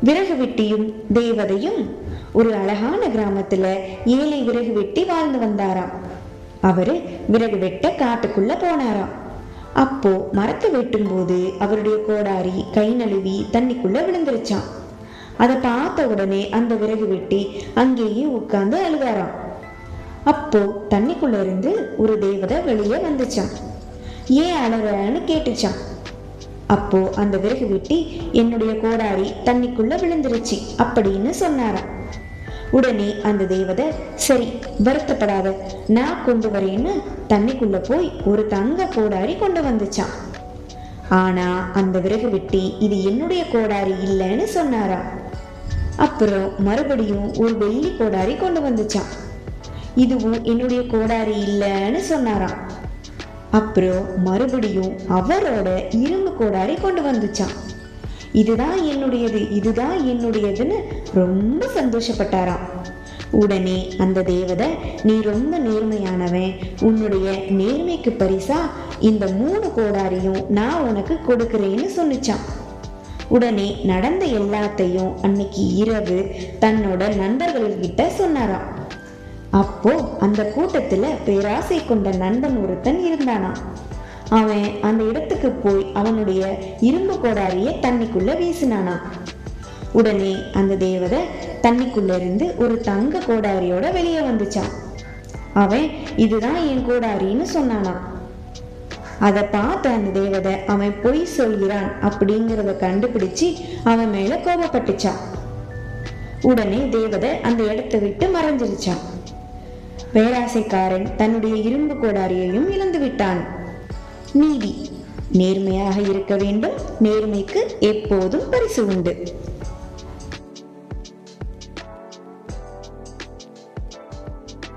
விறகு வெட்டியும் தேவதையும் ஒரு அழகான கிராமத்துல ஏழை விறகு வெட்டி வாழ்ந்து வந்தாராம். அவரு விறகு வெட்ட காட்டுக்குள்ள போனாராம். அப்போ மரத்தை வெட்டும் போது அவருடைய கோடாரி கை நழுவி தண்ணிக்குள்ள விழுந்துருச்சான். அதை பார்த்த உடனே அந்த விறகு வெட்டி அங்கேயே உட்கார்ந்து அழுதாராம். அப்போ தண்ணிக்குள்ள இருந்து ஒரு தேவதை வெளியே வந்துச்சான். ஏன் அழறன்னு கேட்டுச்சான். அப்போ அந்த விறகு வெட்டி என்னுடைய கோடாரி தண்ணிக்குள்ள விழுந்துருச்சு அப்படின்னு சொன்னாராம். உடனே அந்த தேவதை சரி வருத்தப்படாத, நான் கொண்டு வரேன்னு தண்ணிக்குள்ள போய் ஒரு தங்க கோடாரி கொண்டு வந்துச்சான். ஆனா அந்த விறகு வெட்டி இது என்னுடைய கோடாரி இல்லைன்னு சொன்னாராம். அப்புறம் மறுபடியும் ஒரு வெள்ளி கோடாரி கொண்டு வந்துச்சான். இதுவும் என்னுடைய கோடாரி இல்லைன்னு சொன்னாராம். அப்புறம் மறுபடியும் அவரோட இரும்பு கோடாரி கொண்டு வந்துச்சான். இதுதான் என்னுடையது, இதுதான் என்னுடையதுன்னு ரொம்ப சந்தோஷப்பட்டாராம். உடனே அந்த தேவதை நீ ரொம்ப நேர்மையானவன், உன்னுடைய நேர்மைக்கு பரிசா இந்த 3 கோடாரியும் நான் உனக்கு கொடுக்கிறேன்னு சொன்னிச்சான். உடனே நடந்த எல்லாத்தையும் அன்னைக்கு இரவு தன்னோட நண்பர்கள்கிட்ட சொன்னாராம். அப்போ அந்த கூட்டத்துல பேராசை கொண்ட நண்பன் ஒருத்தன் இருந்தானா. அவன் அந்த இடத்துக்கு போய் அவனுடைய இரும்பு கோடாரிய தண்ணிக்குள்ள வீசினானா. உடனே அந்த தேவதை தண்ணிக்குள்ள இருந்து ஒரு தங்க கோடாரியோட வெளியே வந்துச்சான். அவன் இதுதான் என் கோடாரின்னு சொன்னானா. அதை பார்த்த அந்த தேவதை அவன் பொய் சொல்கிறான் அப்படிங்கிறத கண்டுபிடிச்சு அவன் மேல கோபப்பட்டுச்சான். உடனே தேவதை அந்த இடத்தை விட்டு மறைஞ்சிருச்சான். பேராசைக்காரன் தன்னுடைய இரும்பு கோடாரியையும் இழந்து விட்டான். நீதி: நேர்மையாக இருக்க வேண்டும், நேர்மைக்கு எப்போதும் பரிசு உண்டு.